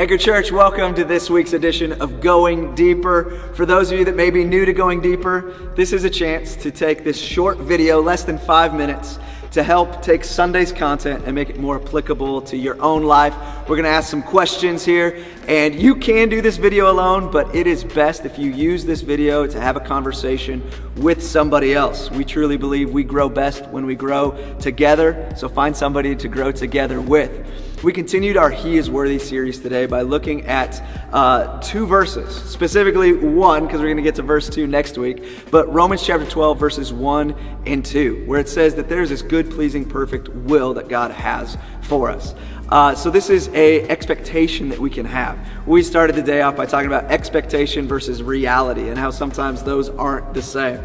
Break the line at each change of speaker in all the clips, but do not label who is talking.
Anchor Church, welcome to this week's edition of Going Deeper. For those of you that may be new to Going Deeper, this is a chance to take this short video, less than 5 minutes, to help take Sunday's content and make it more applicable to your own life. We're going to ask some questions here, and you can do this video alone, but it is best if you use this video to have a conversation with somebody else. We truly believe we grow best when we grow together, so find somebody to grow together with. We continued our He is Worthy series today by looking at 2 verses, specifically one, because we're going to get to verse 2 next week, but Romans chapter 12, verses 1 and 2, where it says that there's this good, pleasing, perfect will that God has for us. So this is a expectation that we can have. We started the day off by talking about expectation versus reality and how sometimes those aren't the same.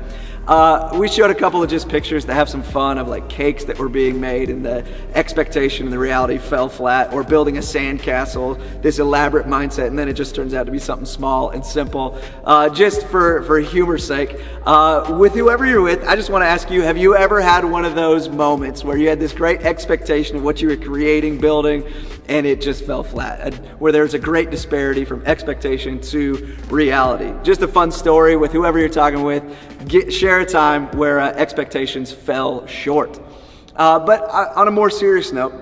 We showed a couple of just pictures that have some fun of like cakes that were being made and the expectation and the reality fell flat, or building a sandcastle, this elaborate mindset, and then it just turns out to be something small and simple. Just for humor's sake, with whoever you're with, I just want to ask you, have you ever had one of those moments where you had this great expectation of what you were creating, building, and it just fell flat, where there's a great disparity from expectation to reality? Just a fun story with whoever you're talking with. Share a time where expectations fell short. But on a more serious note,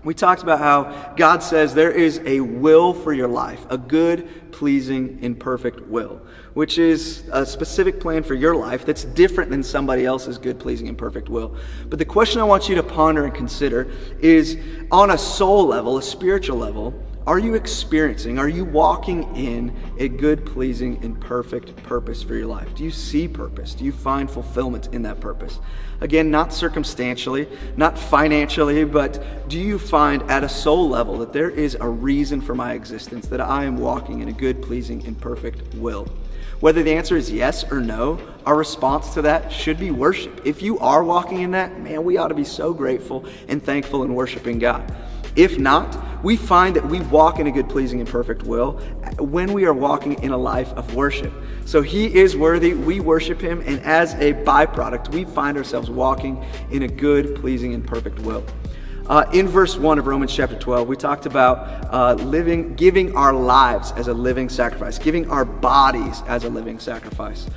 we talked about how God says there is a will for your life, a good, pleasing, and perfect will, which is a specific plan for your life that's different than somebody else's good, pleasing, and perfect will. But the question I want you to ponder and consider is, on a soul level, a spiritual level, are you walking in a good, pleasing, and perfect purpose for your life? Do you see purpose? Do you find fulfillment in that purpose? Again, not circumstantially, not financially, but do you find at a soul level that there is a reason for my existence, that I am walking in a good, pleasing, and perfect will? Whether the answer is yes or no, our response to that should be worship. If you are walking in that, man, we ought to be so grateful and thankful in worshiping God. If not, we find that we walk in a good, pleasing, and perfect will when we are walking in a life of worship. So He is worthy, we worship Him, and as a byproduct, we find ourselves walking in a good, pleasing, and perfect will. In verse 1 of Romans chapter 12, we talked about giving our lives as a living sacrifice, giving our bodies as a living sacrifice.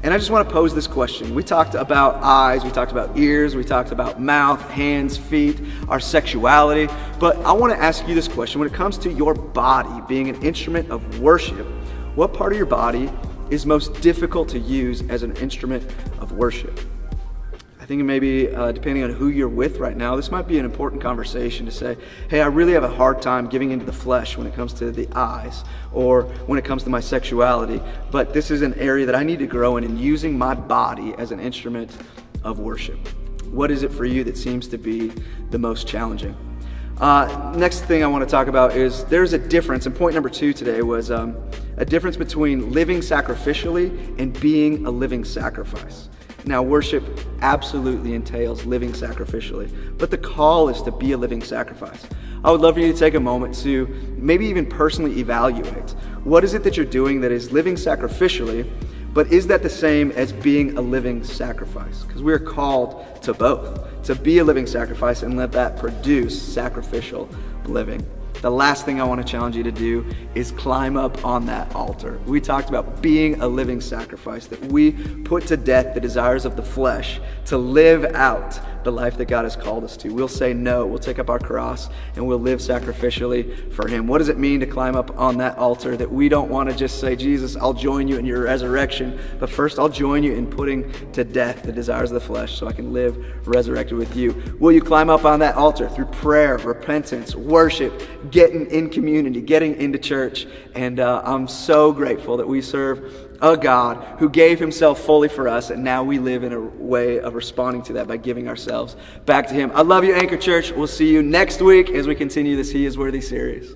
And I just want to pose this question. We talked about eyes, we talked about ears, we talked about mouth, hands, feet, our sexuality. But I want to ask you this question. When it comes to your body being an instrument of worship, what part of your body is most difficult to use as an instrument of worship? I think maybe depending on who you're with right now, this might be an important conversation to say, hey, I really have a hard time giving into the flesh when it comes to the eyes or when it comes to my sexuality, but this is an area that I need to grow in using my body as an instrument of worship. What is it for you that seems to be the most challenging? Next thing I want to talk about is there's a difference, and point number 2 today was a difference between living sacrificially and being a living sacrifice. Now, worship absolutely entails living sacrificially, but the call is to be a living sacrifice. I would love for you to take a moment to maybe even personally evaluate what is it that you're doing that is living sacrificially, but is that the same as being a living sacrifice? Because we're called to both, to be a living sacrifice and let that produce sacrificial living. The last thing I want to challenge you to do is climb up on that altar. We talked about being a living sacrifice, that we put to death the desires of the flesh to live out the life that God has called us to. We'll say no, we'll take up our cross, and we'll live sacrificially for Him. What does it mean to climb up on that altar? That we don't want to just say, Jesus, I'll join you in your resurrection, but first I'll join you in putting to death the desires of the flesh so I can live resurrected with you. Will you climb up on that altar through prayer, repentance, worship, getting in community, getting into church? And I'm so grateful that we serve a God who gave Himself fully for us, and now we live in a way of responding to that by giving ourselves back to Him. I love you, Anchor Church. We'll see you next week as we continue this He is Worthy series.